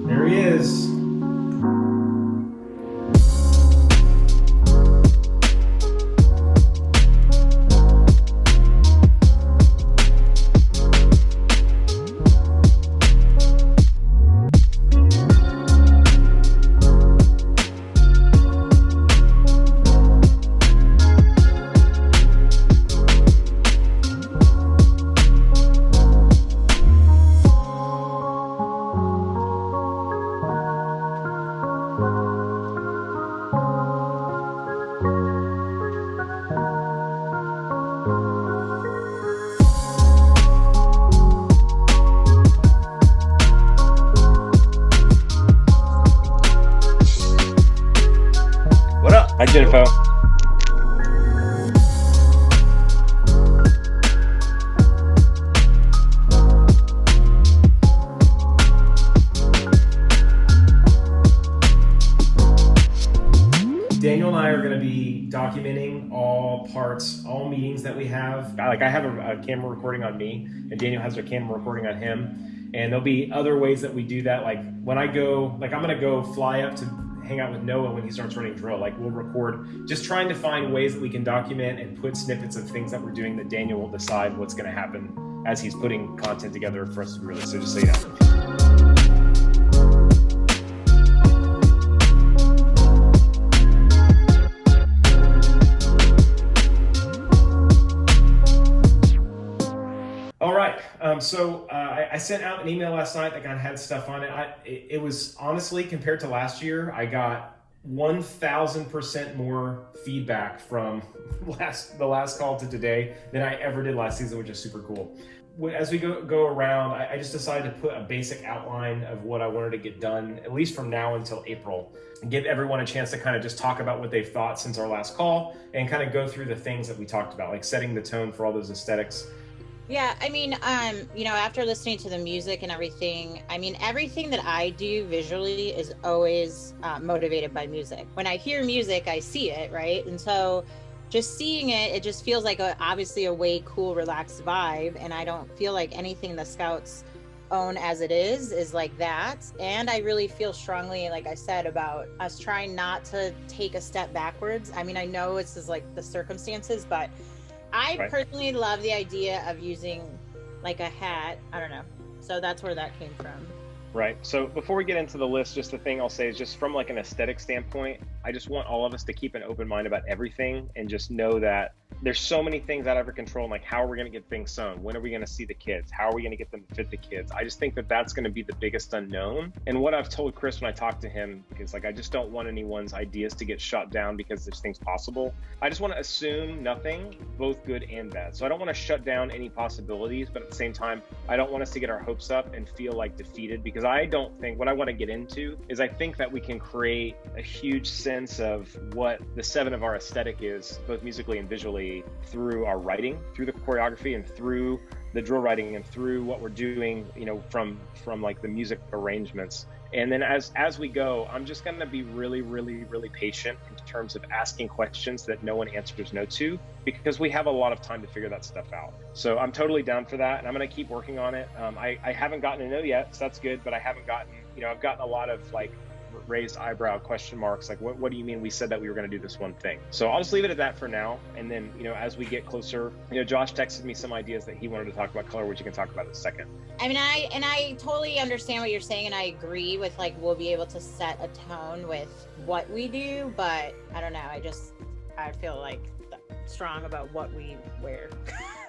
There he is. Hi, Jennifer. Daniel and I are going to be documenting all parts, all meetings that we have. Like I have a camera recording on me, and Daniel has a camera recording on him. And there'll be other ways that we do that. Like when I go, like I'm going to go fly up to hang out with Noah when he starts running drill. Like we'll record, just trying to find ways that we can document and put snippets of things that we're doing that Daniel will decide what's going to happen as he's putting content together for us to release. So just so you know. So I sent out an email last night that kind of had stuff on it. It was honestly, compared to last year, I got 1,000% more feedback from the last call to today than I ever did last season, which is super cool. As we go around, I just decided to put a basic outline of what I wanted to get done, at least from now until April, and give everyone a chance to kind of just talk about what they've thought since our last call and kind of go through the things that we talked about, like setting the tone for all those aesthetics. Yeah, I mean, after listening to the music and everything, I mean, everything that I do visually is always motivated by music. When I hear music, I see it, right? And so just seeing it, it just feels like obviously a way cool, relaxed vibe. And I don't feel like anything the Scouts own as it is like that. And I really feel strongly, like I said, about us trying not to take a step backwards. I mean, I know it's just like the circumstances, but I personally love the idea of using like a hat. I don't know. So that's where that came from. Right. So before we get into the list, just the thing I'll say is just from like an aesthetic standpoint, I just want all of us to keep an open mind about everything and just know that there's so many things out of our control. Like, how are we going to get things sewn? When are we going to see the kids? How are we going to get them to fit the kids? I just think that that's going to be the biggest unknown. And what I've told Chris when I talked to him, because like, I just don't want anyone's ideas to get shot down because there's things possible. I just want to assume nothing, both good and bad. So I don't want to shut down any possibilities, but at the same time, I don't want us to get our hopes up and feel like defeated, because I don't think, what I want to get into is I think that we can create a huge sense of what the seven of our aesthetic is, both musically and visually, through our writing, through the choreography, and through the drill writing, and through what we're doing, you know, from like the music arrangements. And then as we go, I'm just going to be really, really, really patient in terms of asking questions that no one answers no to, because we have a lot of time to figure that stuff out. So I'm totally down for that, and I'm going to keep working on it. I haven't gotten a no yet, so that's good, but I haven't gotten, I've gotten a lot of like raised eyebrow question marks, like what do you mean we said that we were going to do this one thing? So I'll just leave it at that for now, and then as we get closer, Josh texted me some ideas that he wanted to talk about color, which you can talk about in a second. I mean, I totally understand what you're saying, and I agree with like we'll be able to set a tone with what we do, but I don't know, I feel like strong about what we wear.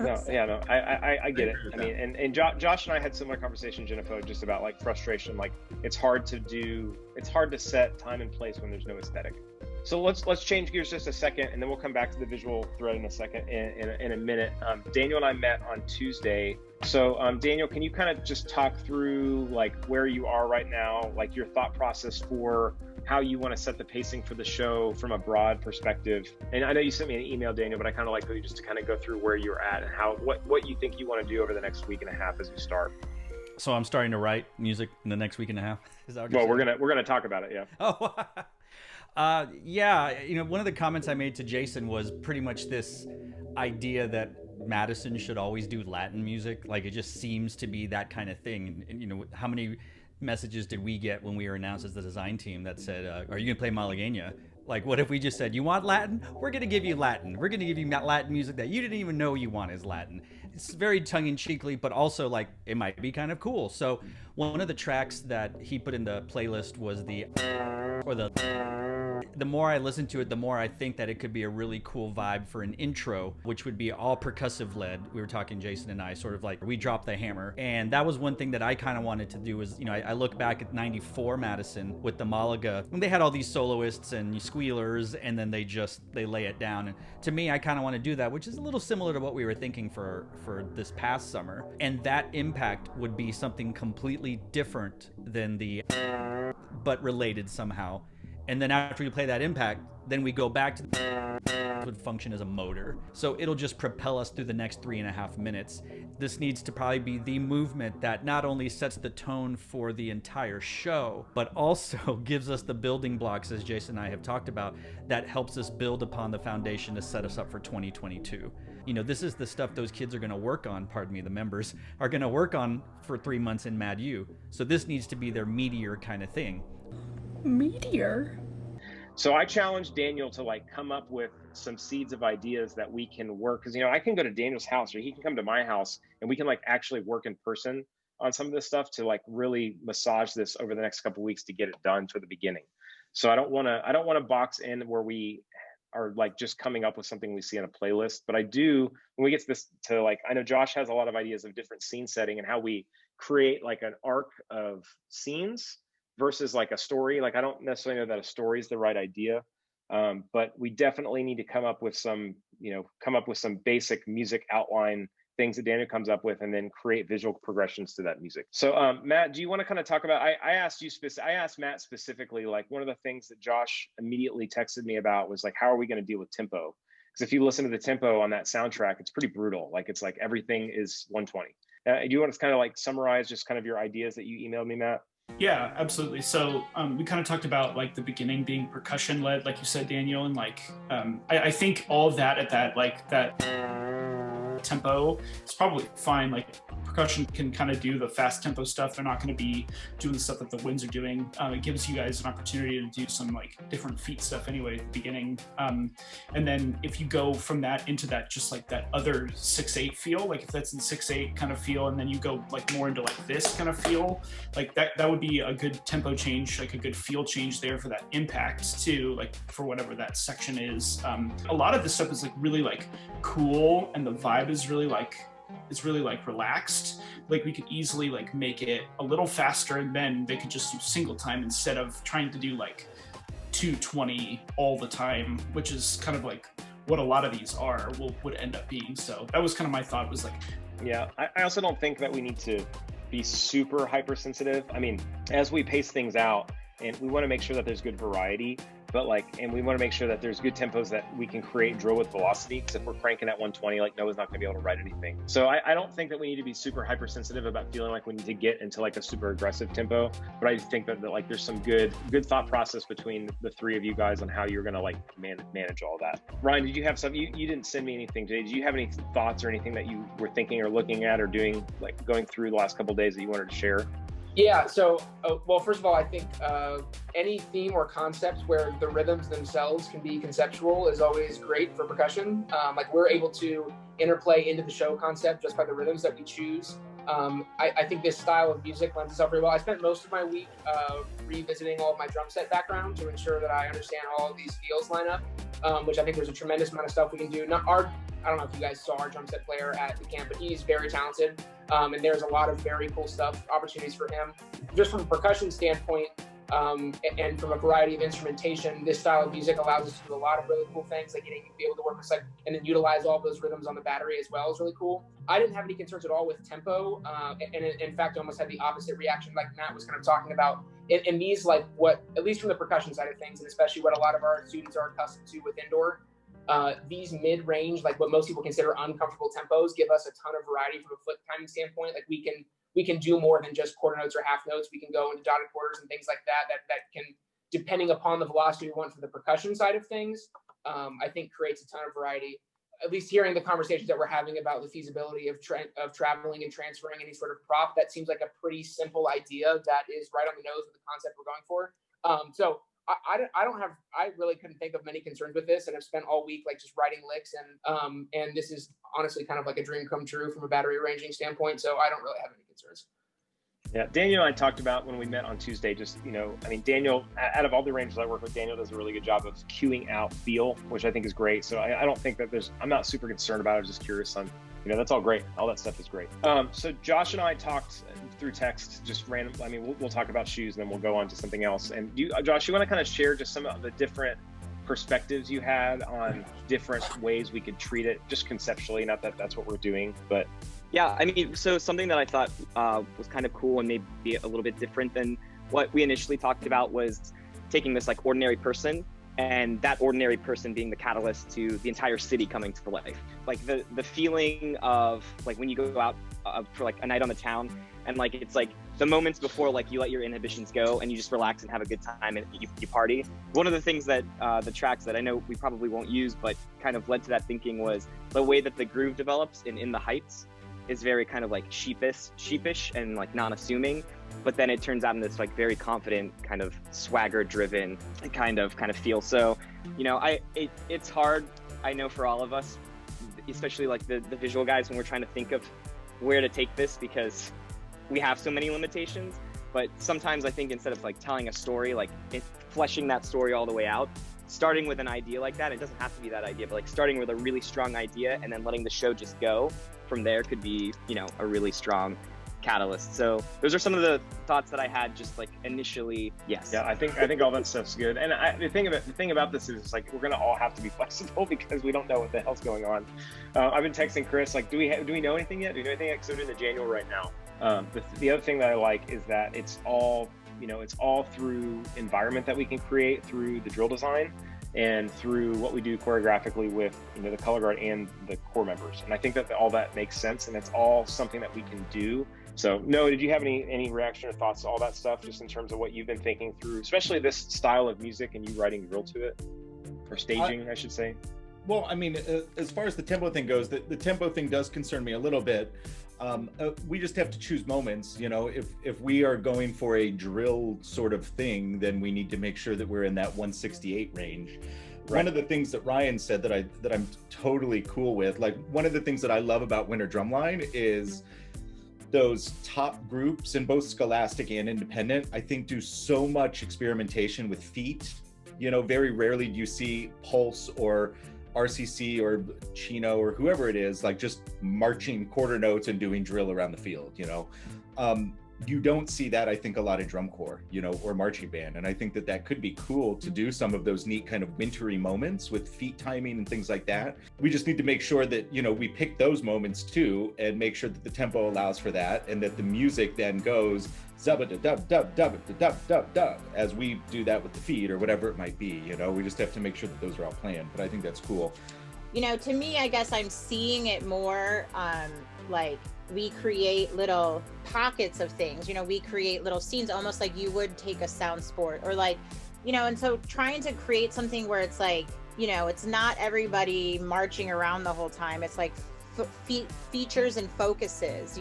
I get it. I mean, and Josh and I had similar conversation, Jennifer, just about like frustration. Like it's hard to set time and place when there's no aesthetic. So let's change gears just a second, and then we'll come back to the visual thread in a second, in a minute. Daniel and I met on Tuesday. So Daniel, can you kind of just talk through like where you are right now, like your thought process for how you want to set the pacing for the show from a broad perspective? And I know you sent me an email, Daniel, but I kind of like you just to kind of go through where you're at and what you think you want to do over the next week and a half as you start. So I'm starting to write music in the next week and a half. Is that what you're saying? We're gonna talk about it, yeah. Oh, yeah. One of the comments I made to Jason was pretty much this idea that Madison should always do Latin music. Like it just seems to be that kind of thing. And how many messages did we get when we were announced as the design team that said, are you going to play Malagueña? Like, what if we just said, you want Latin? We're going to give you Latin. We're going to give you Latin music that you didn't even know you want is Latin. It's very tongue-in-cheekly, but also, like, it might be kind of cool. So one of the tracks that he put in the playlist was the more I listen to it, the more I think that it could be a really cool vibe for an intro, which would be all percussive led. We were talking, Jason and I, sort of like we drop the hammer. And that was one thing that I kind of wanted to do was, I look back at 94 Madison with the Malaga, when they had all these soloists and squealers, and then they lay it down. And to me, I kind of want to do that, which is a little similar to what we were thinking for this past summer. And that impact would be something completely different than but related somehow. And then after we play that impact, then we go back to would function as a motor. So it'll just propel us through the next 3.5 minutes. This needs to probably be the movement that not only sets the tone for the entire show, but also gives us the building blocks, as Jason and I have talked about, that helps us build upon the foundation to set us up for 2022. This is the stuff those kids are going to work on, the members are going to work on for 3 months in Mad U. So this needs to be their meteor kind of thing. Meteor? So I challenged Daniel to come up with some seeds of ideas that we can work. Cause I can go to Daniel's house or he can come to my house and we can actually work in person on some of this stuff to really massage this over the next couple of weeks to get it done for the beginning. So I don't want to box in where we are just coming up with something we see on a playlist, but I do, when we get to this I know Josh has a lot of ideas of different scene setting and how we create an arc of scenes versus a story. I don't necessarily know that a story is the right idea, but we definitely need to come up with some basic music outline things that Daniel comes up with, and then create visual progressions to that music. So Matt, do you want to kind of talk about, I asked Matt specifically, one of the things that Josh immediately texted me about was how are we going to deal with tempo? Because if you listen to the tempo on that soundtrack, it's pretty brutal. It's everything is 120. Do you want to kind of summarize just kind of your ideas that you emailed me, Matt? Yeah, absolutely. So we kind of talked about the beginning being percussion led, like you said, Daniel, and I think all of that at that tempo is probably fine. Percussion can kind of do the fast tempo stuff. They're not going to be doing the stuff that the winds are doing. It gives you guys an opportunity to do some different feet stuff anyway at the beginning. And then if you go from that into that just that other 6/8 feel, if that's in 6/8 kind of feel, and then you go more into this kind of feel, that would be a good tempo change, a good feel change there for that impact too, for whatever that section is. A lot of this stuff is really cool, and the vibe is really relaxed. We could easily make it a little faster, and then they could just do single time instead of trying to do 220 all the time, which is kind of what a lot of these would end up being. So that was kind of my thought, was yeah, I also don't think that we need to be super hypersensitive. I mean, as we pace things out, and we want to make sure that there's good variety, but and we want to make sure that there's good tempos that we can create and drill with velocity, because if we're cranking at 120, Noah's not going to be able to write anything. So I don't think that we need to be super hypersensitive about feeling we need to get into a super aggressive tempo, but I think that there's some good thought process between the three of you guys on how you're going to manage all that. Ryan, did you have something? You didn't send me anything today. Did you have any thoughts or anything that you were thinking or looking at or doing, going through the last couple of days that you wanted to share? Yeah, so, well, first of all, I think any theme or concept where the rhythms themselves can be conceptual is always great for percussion. We're able to interplay into the show concept just by the rhythms that we choose. I think this style of music lends itself very well. I spent most of my week revisiting all of my drum set background to ensure that I understand how all of these feels line up, which I think there's a tremendous amount of stuff we can do. I don't know if you guys saw our drum set player at the camp, but he's very talented. And there's a lot of very cool stuff, opportunities for him. Just from a percussion standpoint, and from a variety of instrumentation, this style of music allows us to do a lot of really cool things, be able to work with and then utilize all of those rhythms on the battery as well is really cool. I didn't have any concerns at all with tempo, and in fact, I almost had the opposite reaction, like Matt was kind of talking about. In these, what, at least from the percussion side of things, and especially what a lot of our students are accustomed to with indoor, these mid-range, what most people consider uncomfortable tempos, give us a ton of variety from a foot timing standpoint. We can do more than just quarter notes or half notes. We can go into dotted quarters and things like that can, depending upon the velocity we want for the percussion side of things, I think creates a ton of variety. at least hearing the conversations that we're having about the feasibility of traveling and transferring any sort of prop, that seems like a pretty simple idea that is right on the nose with the concept we're going for. So I really couldn't think of many concerns with this, and I've spent all week like just writing licks, and this is honestly kind of like a dream come true from a battery arranging standpoint. So I don't really have any concerns. Yeah, Daniel and I talked about when we met on Tuesday, just, Daniel, out of all the arrangers I work with, Daniel does a really good job of queuing out feel, which I think is great. So I don't think that I'm not super concerned about it. I'm just curious on, that's all great. All that stuff is great. So Josh and I talked through text, just random. We'll talk about shoes and then we'll go on to something else. And Josh, you want to kind of share just some of the different perspectives you had on different ways we could treat it, just conceptually, not that that's what we're doing, but yeah, so something that I thought was kind of cool and maybe a little bit different than what we initially talked about was taking this like ordinary person, and that ordinary person being the catalyst to the entire city coming to life. Like the feeling of like when you go out for like a night on the town, and like it's like the moments before like you let your inhibitions go and you just relax and have a good time and you party. One of the things that the tracks that I know we probably won't use but kind of led to that thinking was the way that the groove develops in the heights is very kind of like sheepish and like non-assuming, but then it turns out in this like very confident kind of swagger driven kind of feel. So it's hard, I know, for all of us, especially like the visual guys, when we're trying to think of where to take this, because we have so many limitations. But sometimes I think instead of like telling a story, like fleshing that story all the way out, starting with an idea like that, it doesn't have to be that idea, but like starting with a really strong idea and then letting the show just go from there could be, a really strong catalyst. So those are some of the thoughts that I had just like initially. Yes. Yeah, I think all that stuff's good. And the thing about this is like we're gonna all have to be flexible because we don't know what the hell's going on. I've been texting Chris like, do we know anything yet? Do we know anything yet? Because we're in the January right now. The other thing that I like is that it's all through environment that we can create through the drill design and through what we do choreographically with the color guard and the core members. And I think that all that makes sense, and it's all something that we can do. So Noah, did you have any reaction or thoughts to all that stuff, just in terms of what you've been thinking through, especially this style of music and you writing drill to it, or staging, I should say? Well, as far as the tempo thing goes, the tempo thing does concern me a little bit. We just have to choose moments. If we are going for a drill sort of thing, then we need to make sure that we're in that 168 range. Right. One of the things that Ryan said that I'm totally cool with, like one of the things that I love about Winter Drumline is those top groups, in both scholastic and independent, I think do so much experimentation with feet. Very rarely do you see Pulse or RCC or Chino or whoever it is, like just marching quarter notes and doing drill around the field, you don't see that, I think, a lot in drum corps, or marching band. And I think that could be cool to do some of those neat kind of wintry moments with feet timing and things like that. We just need to make sure that, we pick those moments too, and make sure that the tempo allows for that, and that the music then goes zubba da dub dub dub dub dub dub as we do that with the feet or whatever it might be. We just have to make sure that those are all planned. But I think that's cool. To me, I guess I'm seeing it more like we create little pockets of things. We create little scenes, almost like you would take a sound sport, or like, and so trying to create something where it's like, it's not everybody marching around the whole time. It's like features and focuses.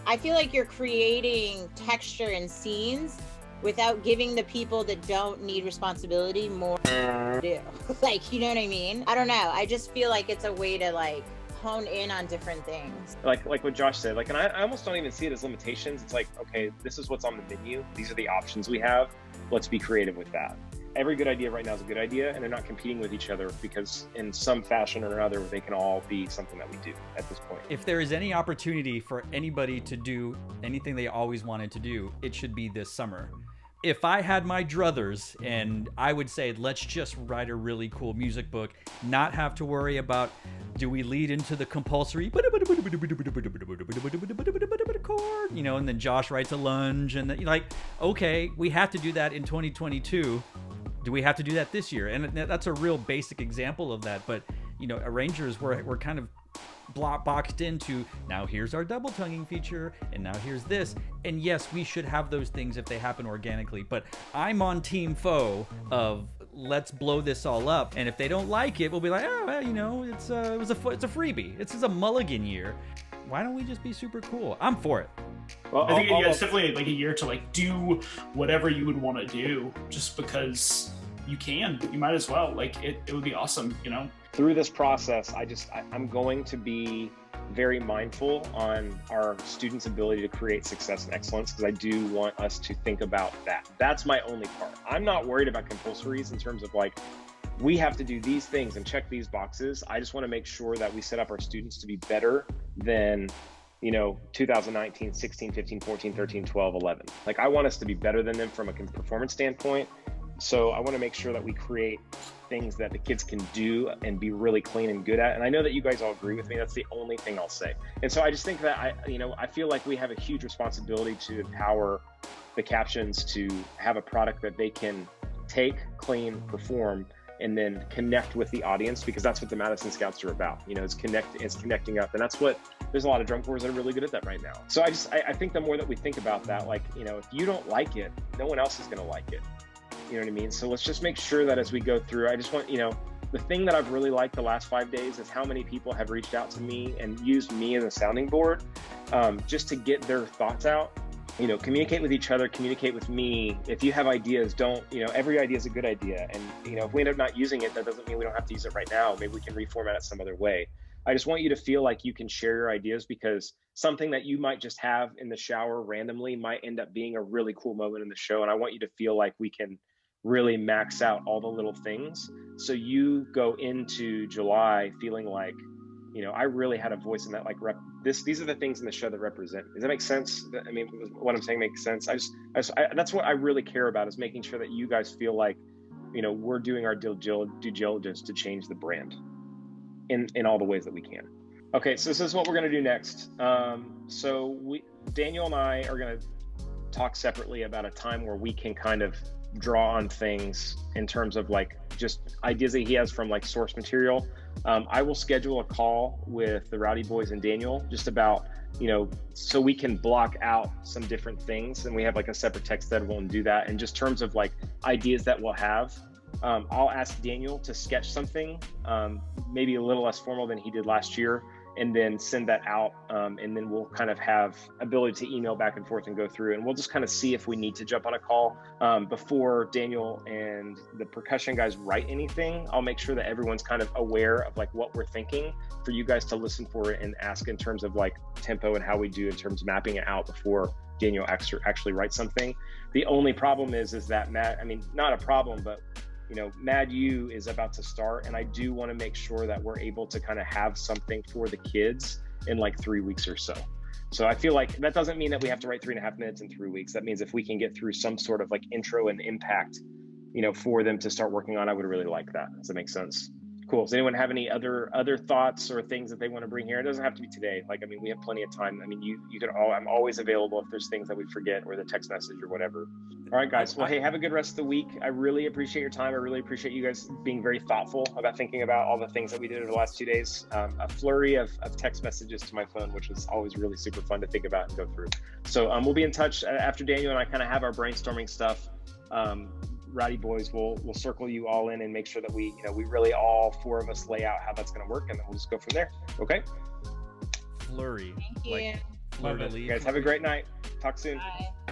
I feel like you're creating texture and scenes without giving the people that don't need responsibility more to do. Like, you know what I mean? I don't know. I just feel like it's a way to like hone in on different things. Like what Josh said, like, and I almost don't even see it as limitations. It's like, okay, this is what's on the menu. These are the options we have. Let's be creative with that. Every good idea right now is a good idea, and they're not competing with each other, because in some fashion or another, they can all be something that we do at this point. If there is any opportunity for anybody to do anything they always wanted to do, it should be this summer. If I had my druthers, and I would say, let's just write a really cool music book, not have to worry about, do we lead into the compulsory chord, and then Josh writes a lunge, and like, okay, we have to do that in 2022. Do we have to do that this year? And that's a real basic example of that. But, arrangers, we're kind of boxed into, now here's our double tonguing feature, and now here's this. And yes, we should have those things if they happen organically, but I'm on team foe of let's blow this all up. And if they don't like it, we'll be like, oh, well, you know, it's a freebie. It's a mulligan year. Why don't we just be super cool? I'm for it. Well, I think it's definitely like a year to like do whatever you would want to do, just because you can. You might as well. Like it would be awesome, you know. Through this process, I'm going to be very mindful on our students' ability to create success and excellence, because I do want us to think about that. That's my only part. I'm not worried about compulsories in terms of like, we have to do these things and check these boxes. I just want to make sure that we set up our students to be better than, you know, 2019, 16, 15, 14, 13, 12, 11. Like, I want us to be better than them from a performance standpoint. So I want to make sure that we create things that the kids can do and be really clean and good at. And I know that you guys all agree with me. That's the only thing I'll say. And so I just think that I feel like we have a huge responsibility to empower the captions to have a product that they can take, clean, perform, and then connect with the audience, because that's what the Madison Scouts are about. You know, it's connecting up. And that's what, there's a lot of drum corps that are really good at that right now. So I think the more that we think about that, like, you know, if you don't like it, no one else is going to like it. You know what I mean? So let's just make sure that as we go through, I just want, you know, the thing that I've really liked the last 5 days is how many people have reached out to me and used me as a sounding board, just to get their thoughts out. You know, communicate with each other, communicate with me. If you have ideas, every idea is a good idea. And, you know, if we end up not using it, that doesn't mean we don't have to use it right now. Maybe we can reformat it some other way. I just want you to feel like you can share your ideas, because something that you might just have in the shower randomly might end up being a really cool moment in the show. And I want you to feel like we can really max out all the little things, so you go into July feeling like, you know, I really had a voice in that. Like, these are the things in the show that represent. Does that make sense? I mean, what I'm saying makes sense. That's what I really care about, is making sure that you guys feel like, you know, we're doing our due diligence to change the brand in all the ways that we can. Okay, so this is what we're going to do next. Daniel and I are going to talk separately about a time where we can kind of draw on things in terms of like just ideas that he has from like source material. I will schedule a call with the Rowdy Boys and Daniel just about, you know, so we can block out some different things, and we have like a separate text that will do that. And just terms of like ideas that we'll have, I'll ask Daniel to sketch something, maybe a little less formal than he did last year, and then send that out. And then we'll kind of have ability to email back and forth and go through, and we'll just kind of see if we need to jump on a call before Daniel and the percussion guys write anything. I'll make sure that everyone's kind of aware of like what we're thinking, for you guys to listen for it and ask in terms of like tempo and how we do in terms of mapping it out before Daniel actually writes something. The only problem is that not a problem, but you know, Mad U is about to start, and I do want to make sure that we're able to kind of have something for the kids in like 3 weeks or so. So I feel like that doesn't mean that we have to write 3.5 minutes in 3 weeks. That means if we can get through some sort of like intro and impact, you know, for them to start working on, I would really like that. Does that make sense? Cool. Does anyone have any other thoughts or things that they want to bring here? It doesn't have to be today. Like, I mean, we have plenty of time. I mean, you can I'm always available if there's things that we forget, or the text message or whatever. All right, guys. Well, hey, have a good rest of the week. I really appreciate your time. I really appreciate you guys being very thoughtful about thinking about all the things that we did over the last 2 days. A flurry of text messages to my phone, which was always really super fun to think about and go through. So we'll be in touch after Daniel and I kind of have our brainstorming stuff. Rowdy Boys will circle you all in and make sure that we really all 4 of us lay out how that's going to work, and then we'll just go from there. Okay. Flurry. Thank you. Fleur de lis. Guys, have a great night. Talk soon. Bye.